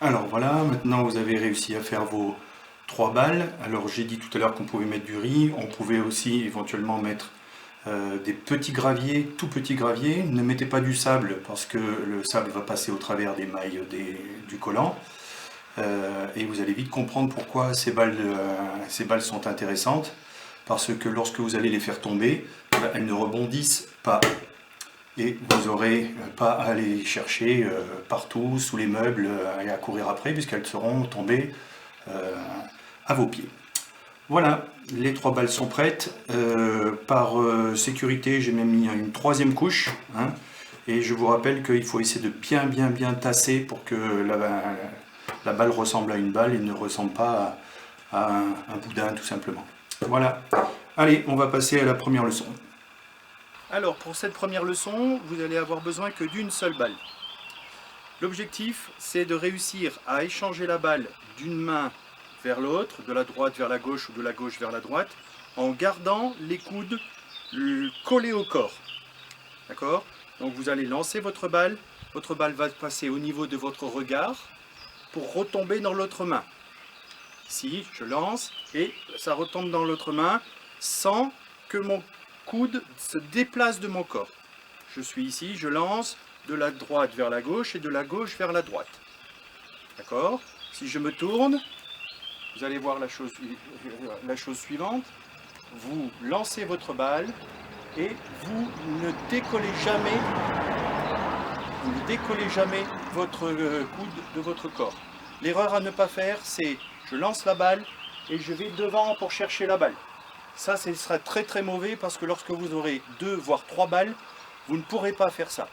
Alors voilà, maintenant vous avez réussi à faire vos 3 balles. Alors j'ai dit tout à l'heure qu'on pouvait mettre du riz, on pouvait aussi éventuellement mettre des petits graviers, tout petits graviers. Ne mettez pas du sable parce que le sable va passer au travers des mailles du collant. Et vous allez vite comprendre pourquoi ces balles sont intéressantes. Parce que lorsque vous allez les faire tomber, elles ne rebondissent pas. Et vous n'aurez pas à aller chercher partout, sous les meubles, et à courir après, puisqu'elles seront tombées euh, à vos pieds. Voilà, les 3 balles sont prêtes. Par sécurité, j'ai même mis une 3e couche. Hein, et je vous rappelle qu'il faut essayer de bien tasser pour que la balle ressemble à une balle et ne ressemble pas à un boudin, tout simplement. Voilà. Allez, on va passer à la première leçon. Alors, pour cette première leçon, vous allez avoir besoin que d'une seule balle. L'objectif, c'est de réussir à échanger la balle d'une main vers l'autre, de la droite vers la gauche ou de la gauche vers la droite, en gardant les coudes collés au corps. D'accord? Donc vous allez lancer votre balle va passer au niveau de votre regard pour retomber dans l'autre main. Ici, je lance et ça retombe dans l'autre main sans que mon coude se déplace de mon corps. Je suis ici, je lance de la droite vers la gauche et de la gauche vers la droite. D'accord? Si je me tourne, vous allez voir la chose suivante. Vous lancez votre balle et vous ne décollez jamais votre coude de votre corps. L'erreur à ne pas faire, c'est je lance la balle et je vais devant pour chercher la balle. Ça, ce sera très mauvais parce que lorsque vous aurez 2 voire 3 balles, vous ne pourrez pas faire ça.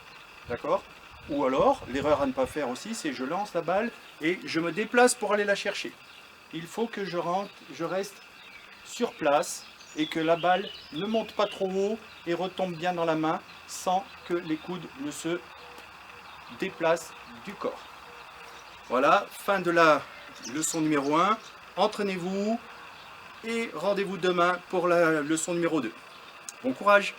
D'accord? Ou alors, l'erreur à ne pas faire aussi, c'est je lance la balle et je me déplace pour aller la chercher. Il faut que je reste sur place et que la balle ne monte pas trop haut et retombe bien dans la main sans que les coudes ne se déplacent du corps. Voilà, fin de la leçon numéro 1. Entraînez-vous et rendez-vous demain pour la leçon numéro 2. Bon courage!